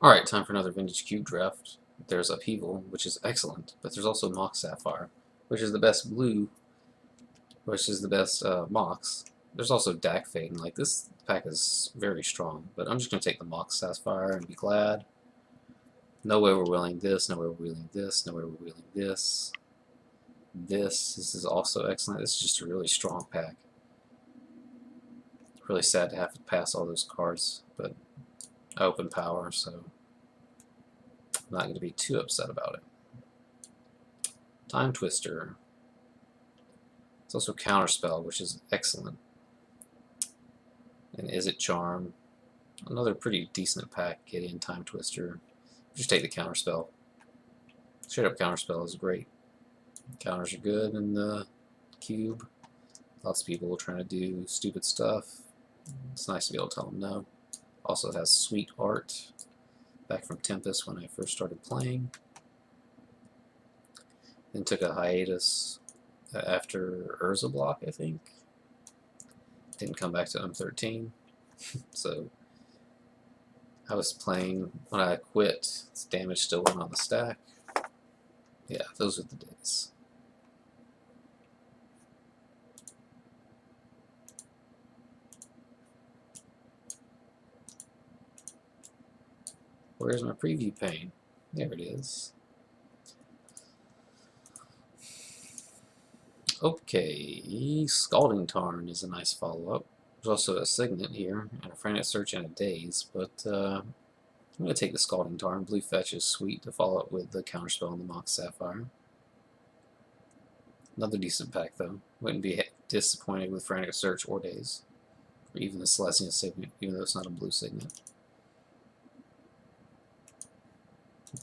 Alright, time for another Vintage Cube draft. There's Upheaval, which is excellent, but there's also Mox Sapphire, which is the best blue, which is the best Mox. There's also Dak Fade, and like this pack is very strong, but I'm just going to take the Mox Sapphire and be glad. No way we're wheeling this, no way we're wheeling this, no way we're wheeling this. This is also excellent. This is just a really strong pack. Really sad to have to pass all those cards, but I open power, so I'm not going to be too upset about it. Time Twister. It's also Counterspell, which is excellent. And Is It Charm. Another pretty decent pack. Gideon, Time Twister. Just take the Counterspell. Straight up Counterspell is great. Counters are good in the cube. Lots of people trying to do stupid stuff. It's nice to be able to tell them no. Also, it has sweet art. Back from Tempest when I first started playing. Then took a hiatus after Urza Block, I think. Didn't come back to M13. So I was playing when I quit. Its damage still went on the stack. Yeah, those are the days. Where's my preview pane? There it is. Okay, Scalding Tarn is a nice follow-up. There's also a Signet here, and a Frantic Search and a Daze, but I'm going to take the Scalding Tarn. Blue Fetch is sweet to follow up with the Counterspell and the Mox Sapphire. Another decent pack, though. Wouldn't be disappointed with Frantic Search or Daze, or even the Celestia Signet, even though it's not a blue Signet.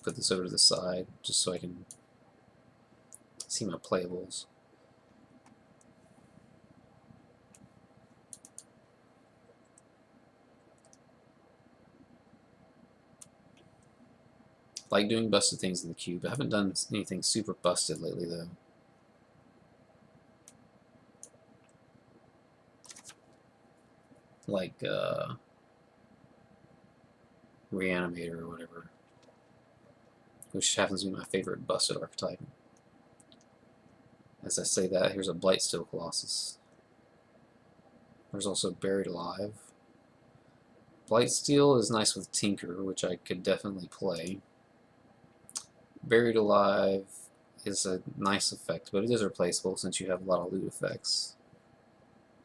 Put this over to the side, just so I can see my playables. Like doing busted things in the cube. I haven't done anything super busted lately, though. Like Reanimator or whatever, which happens to be my favorite busted archetype. As I say that, here's a Blightsteel Colossus. There's also Buried Alive. Blightsteel is nice with Tinker, which I could definitely play. Buried Alive is a nice effect, but it is replaceable since you have a lot of loot effects.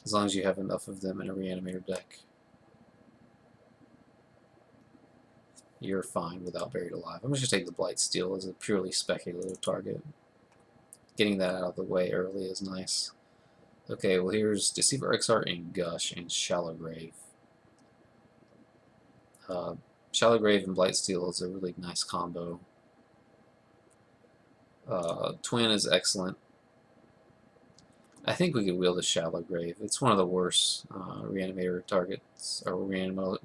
As long as you have enough of them in a Reanimator deck, you're fine without Buried Alive. I'm just going to take the Blightsteel as a purely speculative target. Getting that out of the way early is nice. Okay, well here's Deceiver Exarch and Gush and Shallow Grave. Shallow Grave and Blightsteel is a really nice combo. Twin is excellent. I think we could wheel the Shallow Grave. It's one of the worst Reanimator targets, or Reanimator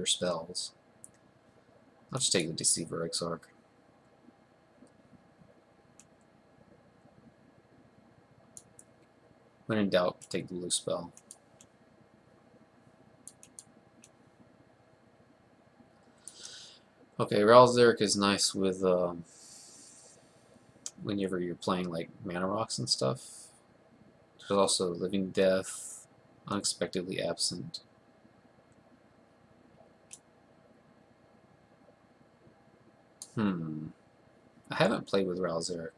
spells. I'll just take the Deceiver Exarch. When in doubt, take the blue spell. Okay, Ral Zarek is nice with whenever you're playing like Mana Rocks and stuff. There's also Living Death, Unexpectedly Absent. I haven't played with Ral Zarek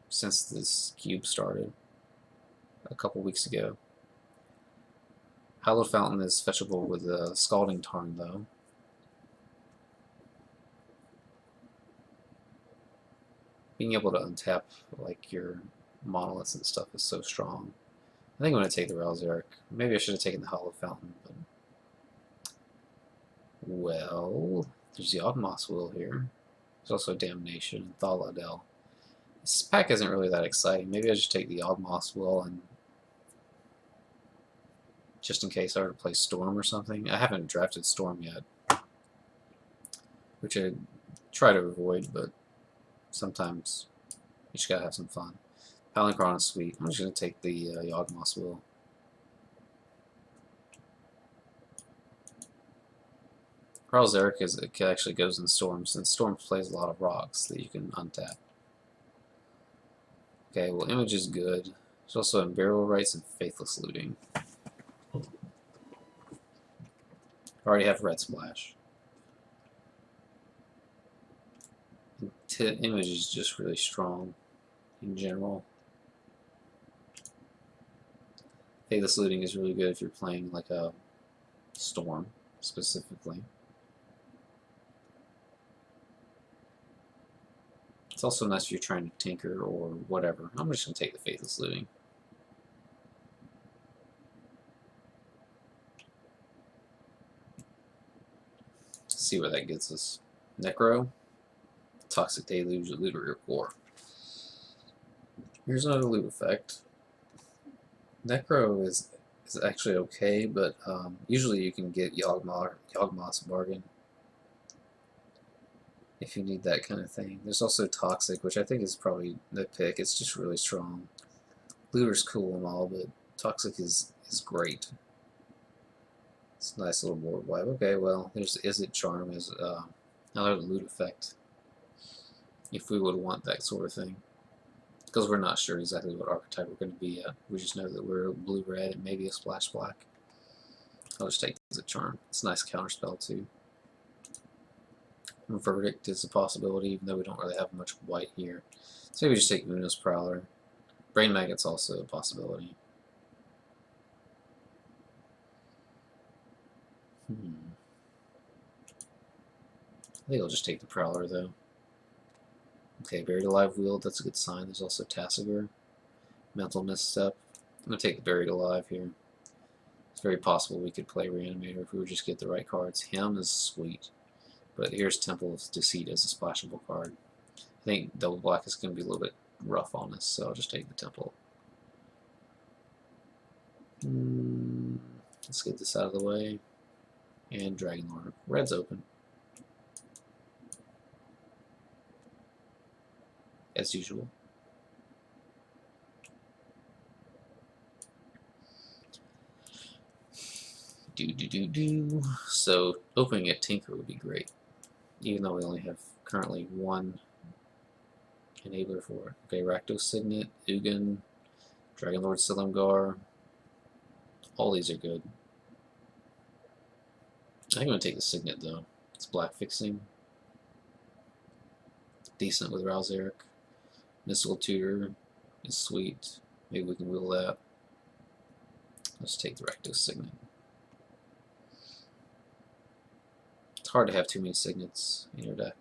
since this cube started a couple weeks ago. Hallowed Fountain is fetchable with the Scalding Tarn, though. Being able to untap like your monoliths and stuff is so strong. I think I'm going to take the Ral Zarek. Maybe I should have taken the Hallowed Fountain, but... Well, there's the Yawgmoth's Will here. There's also Damnation and Thaladel. This pack isn't really that exciting. Maybe I should take the Yawgmoth's Will and just in case I were to play Storm or something. I haven't drafted Storm yet, which I try to avoid, but sometimes you just gotta have some fun. Palinchron is sweet. I'm just gonna take the Yawgmoth's Will. Ral Zarek it actually goes in Storms, and Storms plays a lot of rocks that you can untap. Okay, well, Image is good. There's also Unbearable Rights and Faithless Looting. I already have Red Splash. Image is just really strong in general. Faithless Looting is really good if you're playing like a Storm, specifically. It's also nice if you're trying to tinker or whatever. I'm just going to take the Faithless Looting. See where that gets us. Necro, Toxic Deluge, Looter Core. Here's another loot effect. Necro is actually okay, but usually you can get Yawgmoth's Bargain if you need that kind of thing. There's also Toxic, which I think is probably the pick. It's just really strong. Looter's cool and all, but Toxic is great. It's a nice little board wipe. Okay, well, there's Izzet Charm as another loot effect, if we would want that sort of thing. Because we're not sure exactly what archetype we're going to be at. We just know that we're blue-red and maybe a splash black. I'll just take Izzet Charm. It's a nice counterspell too. Verdict is a possibility, even though we don't really have much white here. So maybe just take Una's Prowler. Brain Maggot's also a possibility. I think I'll just take the Prowler, though. Okay, Buried Alive Wield, that's a good sign. There's also Tasigur. Mental Misstep. I'm going to take the Buried Alive here. It's very possible we could play Reanimator if we would just get the right cards. Him is sweet. But here's Temple of Deceit as a splashable card. I think Double Black is going to be a little bit rough on us, so I'll just take the Temple. Let's get this out of the way. And Dragonlord. Red's open. As usual. So opening a Tinker would be great, even though we only have currently one enabler for it. Okay, Rakdos Signet, Ugin, Dragonlord Silumgar. All these are good. I think I'm going to take the Signet though. It's black fixing. Decent with Ral Zarek. Mystical Tutor is sweet. Maybe we can wheel that. Let's take the Rakdos Signet. It's hard to have too many Signets in your deck,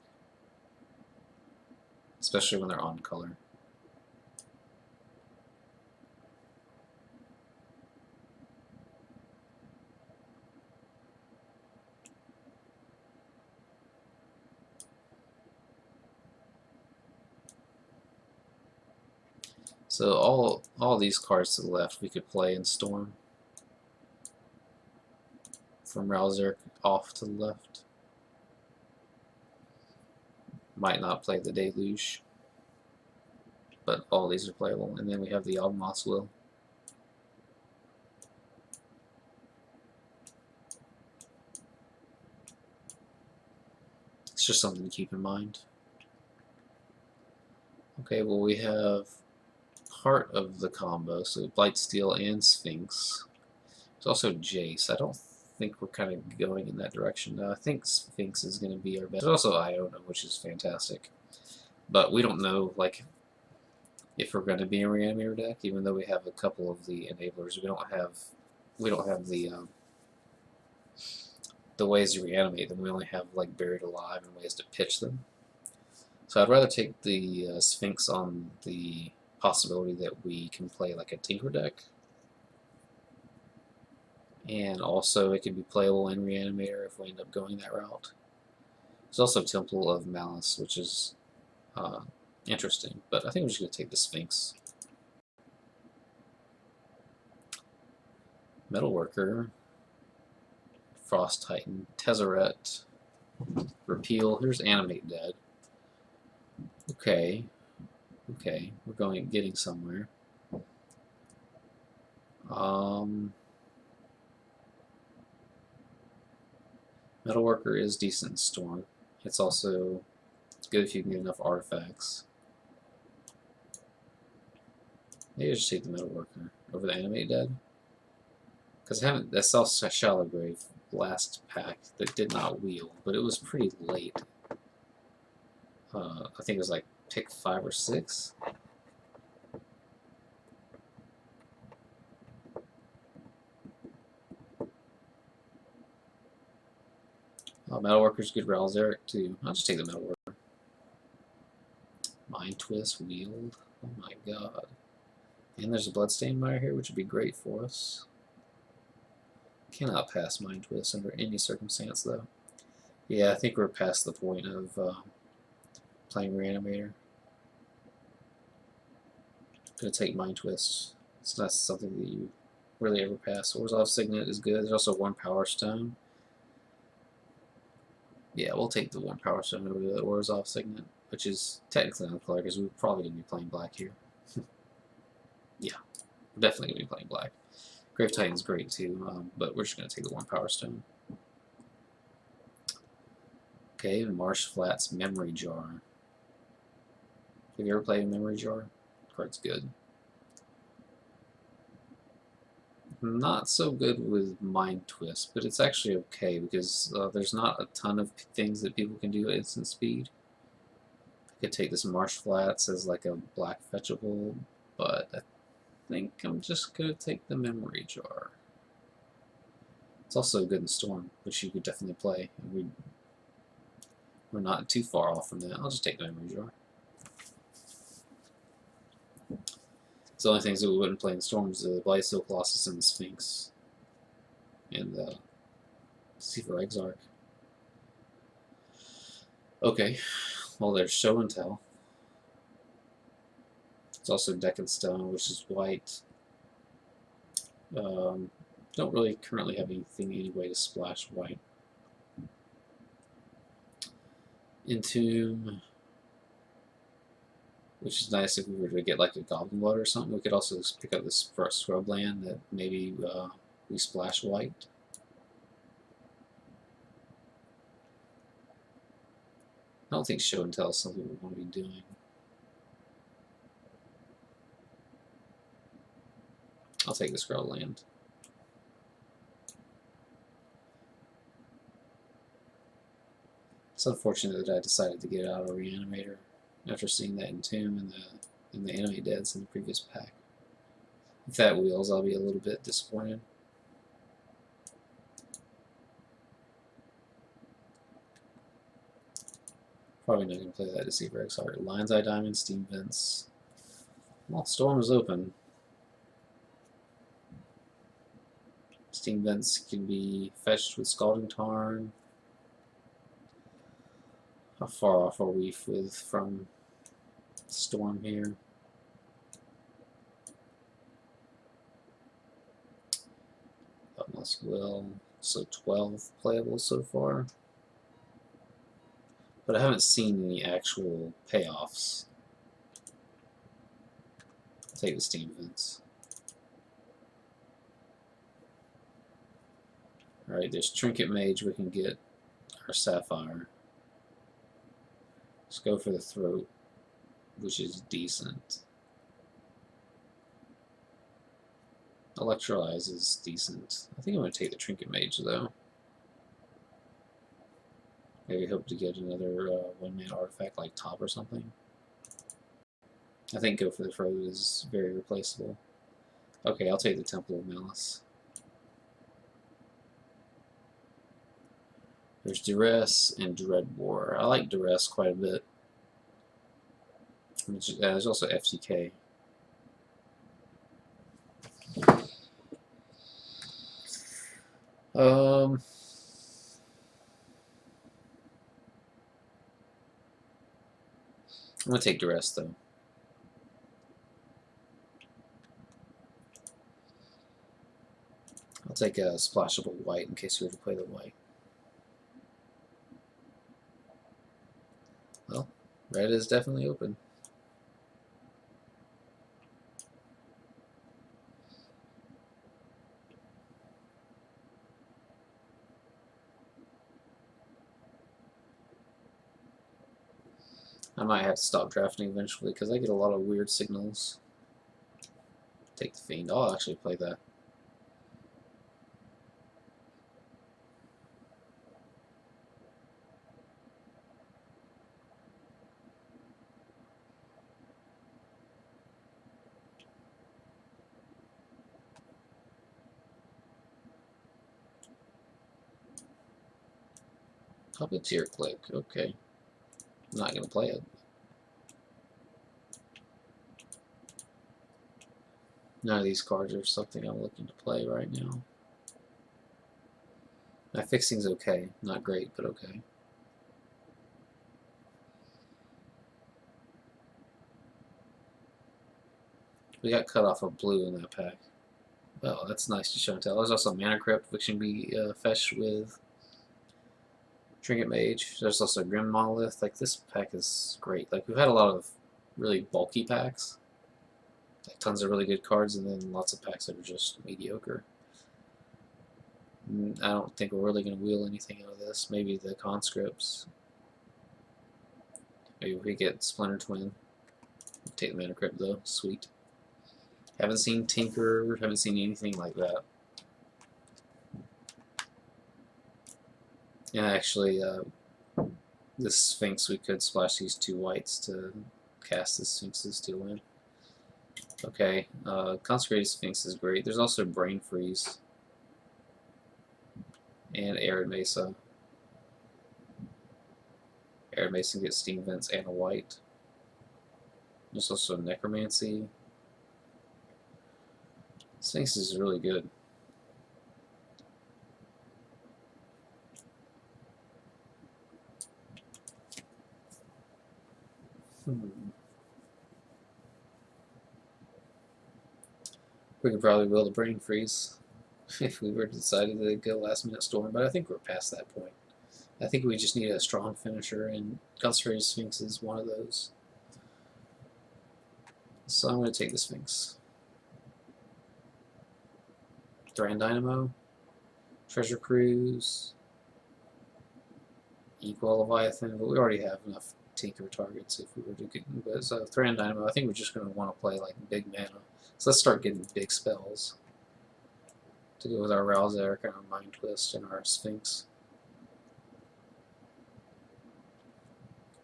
especially when they're on color. So all these cards to the left we could play in Storm. From Ral Zarek off to the left. Might not play the Deluge, but all these are playable. And then we have the Yawgmoth's Will. It's just something to keep in mind. Okay, well we have part of the combo, so Blightsteel and Sphinx. There's also Jace. I don't think we're kind of going in that direction now. I think Sphinx is going to be our best. There's also Iona, which is fantastic. But we don't know, like, if we're going to be a Reanimator deck, even though we have a couple of the enablers. We don't have the ways to reanimate them. We only have like Buried Alive and ways to pitch them. So I'd rather take the Sphinx on the possibility that we can play like a Tinker deck. And also it can be playable in Reanimator if we end up going that route. There's also Temple of Malice, which is interesting, but I think I'm just going to take the Sphinx. Metalworker, Frost Titan, Tezzeret, Repeal. Here's Animate Dead. Okay, we're getting somewhere. Metalworker is decent in Storm. It's also good if you can get enough artifacts. Maybe I just take the Metalworker over the Animate Dead. Because I saw Shallow Grave last pack that did not wheel, but it was pretty late. I think it was like pick 5 or 6. Metalworker's good Ralzeric too. I'll just take the Metalworker. Mind Twist, Wield. Oh my god. And there's a Bloodstained Mire here, which would be great for us. Cannot pass Mind Twist under any circumstance, though. Yeah, I think we're past the point of playing Reanimator. Gonna take Mind Twist. It's not something that you really ever pass. Orzhov Signet is good. There's also 1 Power Stone. Yeah, we'll take the 1 Power Stone over the Orzhov Signet, which is technically uncolor because we're probably going to be playing black here. Yeah, we're definitely going to be playing black. Grave Titan's great too, but we're just going to take the 1 Power Stone. Okay, Marsh Flats Memory Jar. Have you ever played a Memory Jar? The card's good. Not so good with Mind Twist, but it's actually okay because there's not a ton of things that people can do at instant speed. I could take this Marsh Flats as like a black fetchable, but I think I'm just going to take the Memory Jar. It's also good in Storm, which you could definitely play. And we're not too far off from that. I'll just take the Memory Jar. The only things that we wouldn't play in Storm is the Blightsteel Colossus and the Sphinx. And the Deceiver Exarch. Okay, well there's Show and Tell. It's also Deccan Stone, which is white. Don't really currently have anything anyway to splash white. Entomb, which is nice if we were to get like a Goblin Blood or something. We could also pick up this Scrubland that maybe we splash white. I don't think Show and Tell is something we want to be doing. I'll take the Scrubland. It's unfortunate that I decided to get out of Reanimator after seeing that Entomb and the Animate Deads in the previous pack. If that wheels, I'll be a little bit disappointed. Probably not going to play that Deceiver Exarch. Lion's Eye Diamond, Steam Vents. Well, Storm is open. Steam Vents can be fetched with Scalding Tarn. How far off are we from Storm here? Utmost Will. So 12 playable so far. But I haven't seen any actual payoffs. I'll take the Steam Vents. Alright, there's Trinket Mage, we can get our Sapphire. Let's go for the Throat, which is decent. Electrolyze is decent. I think I'm going to take the Trinket Mage though. Maybe hope to get another one-man artifact like Top or something. I think go for the Throat is very replaceable. Okay, I'll take the Temple of Malice. There's Duress and Dread War. I like Duress quite a bit. There's also FTK. I'm going to take Duress though. I'll take a splashable white in case we were to play the white. Well, red is definitely open. I might have to stop drafting eventually because I get a lot of weird signals. Take the Fiend. I'll actually play that. Puppeteer click. Okay. I'm not going to play it. None of these cards are something I'm looking to play right now. My fixing's okay. Not great, but okay. We got cut off of blue in that pack. Well, that's nice to show and tell. There's also Mana Crypt, which can be fetched with Trinket Mage. There's also Grim Monolith. Like, this pack is great. Like, we've had a lot of really bulky packs. Like, tons of really good cards, and then lots of packs that are just mediocre. I don't think we're really going to wheel anything out of this. Maybe the conscripts. Maybe we get Splinter Twin. Take the Mana Crypt, though. Sweet. Haven't seen Tinker. Haven't seen anything like that. And actually, this Sphinx, we could splash these 2 whites to cast the Sphinx's Steel Wind. Okay, Consecrated Sphinx is great. There's also Brain Freeze and Arid Mesa. Arid Mesa gets Steam Vents and a white. There's also Necromancy. Sphinx is really good. We could probably build a Brain Freeze if we were decided to go last minute Storm, but I think we're past that point. I think we just need a strong finisher, and Consecrated Sphinx is one of those. So I'm going to take the Sphinx. Thran Dynamo, Treasure Cruise, Equal Leviathan, but we already have enough Tinker targets if we were to get. But so Thran Dynamo, I think we're just going to want to play like big mana. So let's start getting big spells to go with our Rouse Eric and our Mind Twist and our Sphinx.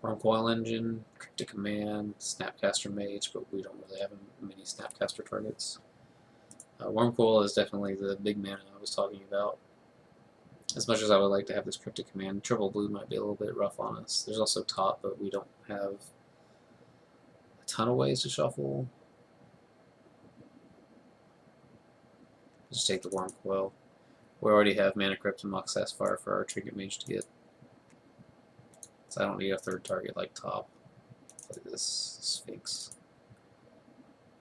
Wurmcoil Engine, Cryptic Command, Snapcaster Mage, but we don't really have many Snapcaster targets. Wurmcoil is definitely the big mana I was talking about. As much as I would like to have this Cryptic Command, triple blue might be a little bit rough on us. There's also top, but we don't have a ton of ways to shuffle. Just take the Wurmcoil. We already have Mana Crypt and Mox Sapphire for our Trinket Mage to get. So I don't need a third target like top. I'll play this Sphinx.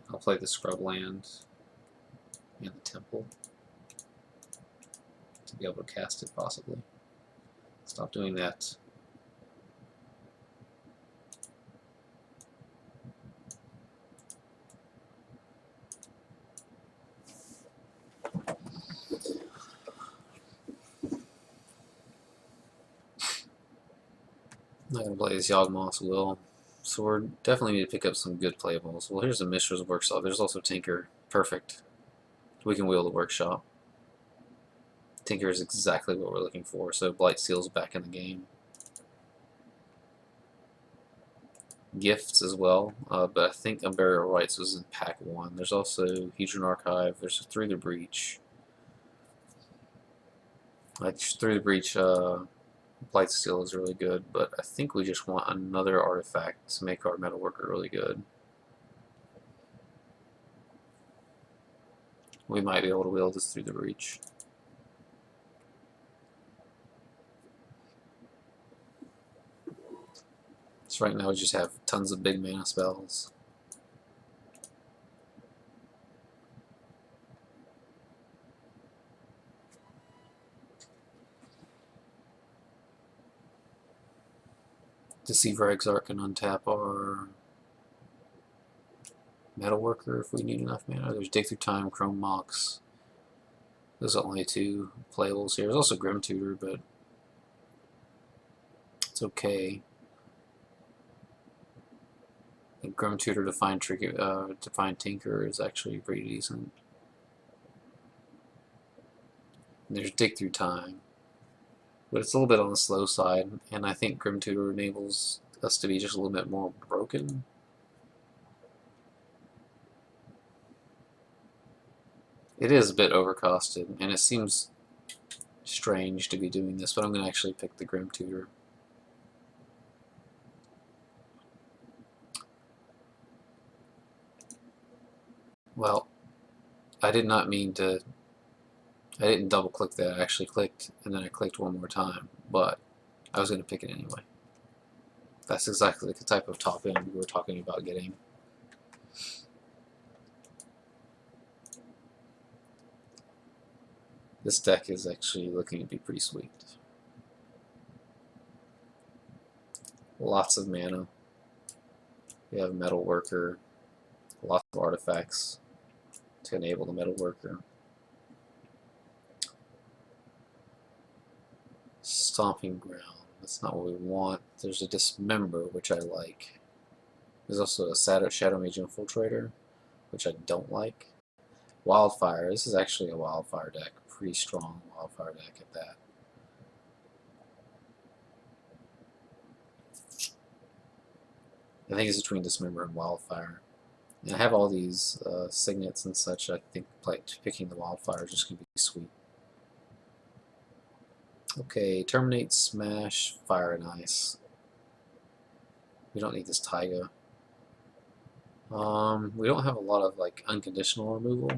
I'll play the Scrubland and the Temple to be able to cast it possibly. Stop doing that. I'm not going to play this Yawgmoth's Will. So we're definitely need to pick up some good playables. Well, here's a Mishra's Workshop. There's also Tinker. Perfect. We can wheel the Workshop. Tinker is exactly what we're looking for, so Blightsteel's back in the game. Gifts as well, but I think Unburial Rites was in pack 1. There's also Hedron Archive. There's Through the Breach. Through the Breach, Blightsteel is really good, but I think we just want another artifact to make our Metalworker really good. We might be able to wheel this Through the Breach. So right now we just have tons of big mana spells. Deceiver Exarch can untap our Metalworker if we need enough mana. There's Dig Through Time, Chrome Mox. Those are only 2 playables here. There's also Grim Tutor, but it's okay. And Grim Tutor to find Tinker is actually pretty decent. And there's Dig Through Time, but it's a little bit on the slow side, and I think Grim Tutor enables us to be just a little bit more broken. It is a bit overcosted, and it seems strange to be doing this, but I'm going to actually pick the Grim Tutor. Well, I did not mean to. I didn't double click that. I actually clicked, and then I clicked one more time, but I was going to pick it anyway. That's exactly the type of top end we were talking about getting. This deck is actually looking to be pretty sweet. Lots of mana. We have Metal Worker, lots of artifacts to enable the Metal Worker. Stomping Ground, that's not what we want. There's a Dismember, which I like. There's also a Shadow Mage Infiltrator, which I don't like. Wildfire, this is actually a Wildfire deck. Pretty strong Wildfire deck at that. I think it's between Dismember and Wildfire. And I have all these signets and such. I think picking the Wildfire is just going to be sweet. Okay, Terminate, Smash, Fire and Ice. We don't need this Taiga. We don't have a lot of like unconditional removal.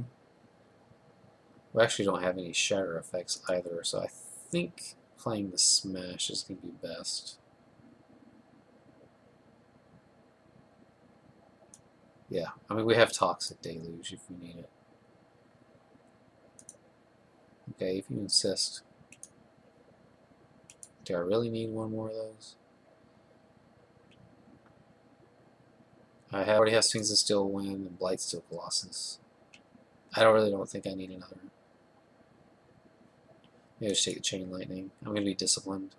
We actually don't have any shatter effects either, so I think playing the Smash is going to be best. Yeah, I mean we have Toxic Deluge if we need it. Okay, if you insist. Do I really need one more of those? I already have Sphinx of Steel Wind and Blightsteel Colossus. I really don't think I need another. Maybe I should take the Chain Lightning. I'm going to be disciplined.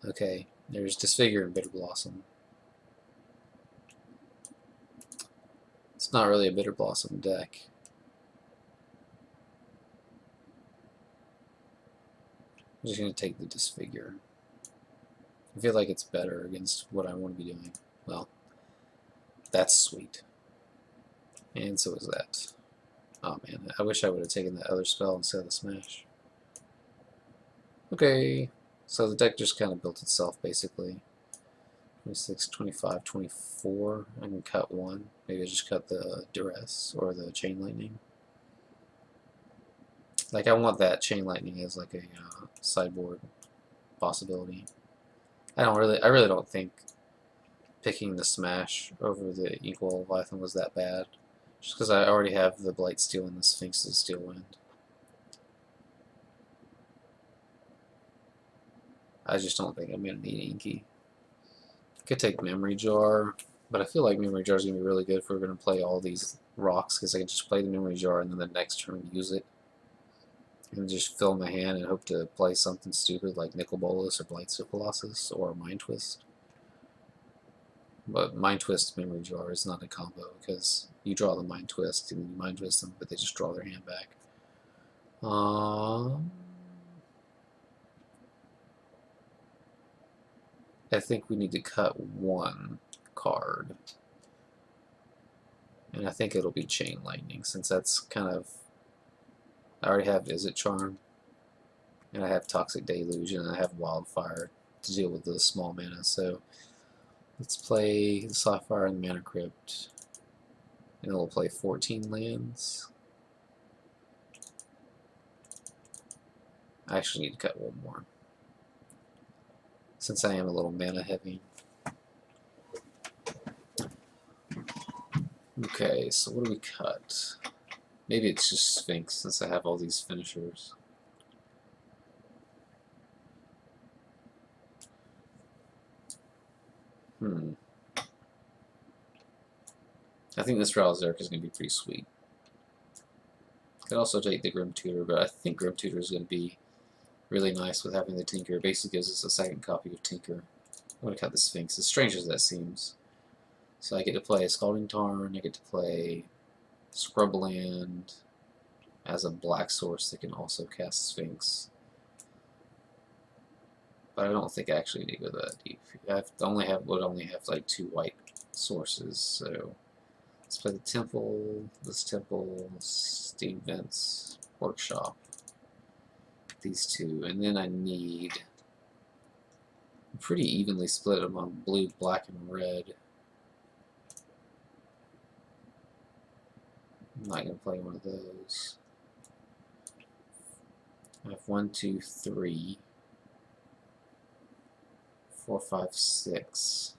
Okay, there's Disfigure and Bitter Blossom. It's not really a Bitter Blossom deck. I'm just going to take the Disfigure. I feel like it's better against what I want to be doing. Well, that's sweet. And so is that. Oh man, I wish I would have taken that other spell instead of the Smash. Okay, so the deck just kind of built itself basically. 26, 25, 24. I can cut one. Maybe I just cut the Duress or the Chain Lightning. Like I want that Chain Lightning as like a sideboard possibility. I really don't think picking the Smash over the Equal Leviathan was that bad. Just because I already have the Blightsteel and the Sphinx of Steel Wind. I just don't think I'm going to need Inky. Could take Memory Jar, but I feel like Memory Jar is going to be really good if we're going to play all these rocks, because I can just play the Memory Jar and then the next turn use it. And just fill my hand and hope to play something stupid like Nicol Bolas or Blightsteel Colossus or Mind Twist. But Mind Twist Memory Jar is not a combo, because you draw the Mind Twist and you Mind Twist them, but they just draw their hand back. I think we need to cut one card. And I think it'll be Chain Lightning, since that's kind of... I already have Visit Charm, and I have Toxic Deluge, and I have Wildfire to deal with the small mana, so let's play the Sapphire and the Mana Crypt, and then we'll play 14 lands. I actually need to cut one more, since I am a little mana heavy. Okay, so what do we cut? Maybe it's just Sphinx, since I have all these finishers. I think this Ral Zarek is going to be pretty sweet. Could also take the Grim Tutor, but I think Grim Tutor is going to be really nice with having the Tinker. It basically gives us a second copy of Tinker. I'm going to cut the Sphinx, as strange as that seems. So I get to play Scalding Tarn, I get to play Scrubland as a black source that can also cast Sphinx. But I don't think I actually need to go that deep. I would only have like 2 white sources, so let's play the Temple, Steam Vents, Workshop, these 2, and then I need pretty evenly split among blue, black, and red. I'm not going to play one of those. I have 1, 2, 3, 4, 5, 6.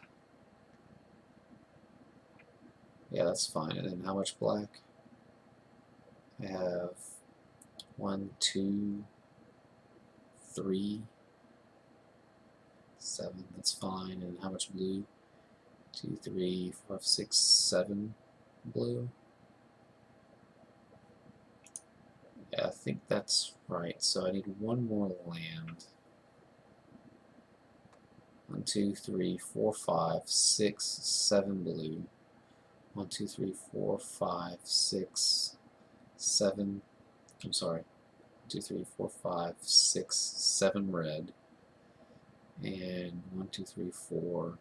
Yeah, that's fine. And then how much black? I have 1, 2, 3, 7. That's fine. And how much blue? 2, 3, 4, 5, 6, 7 blue. Yeah, I think that's right. So I need 1 more land. 1, 2, 3, 4, 5, 6, 7 blue. 1, 2, 3, 4, 5, 6, 7. I'm sorry. 2, 3, 4, 5, 6, 7 red. And 1, 2, 3, 4,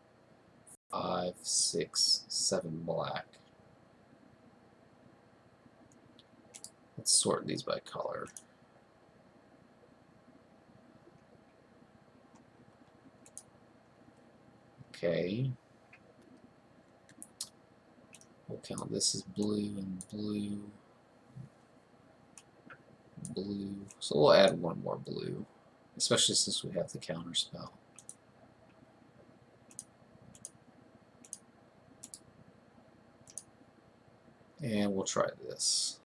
5, 6, 7 black. Let's sort these by color. Okay. We'll count this as blue and blue, blue. So we'll add 1 more blue, especially since we have the counter spell. And we'll try this.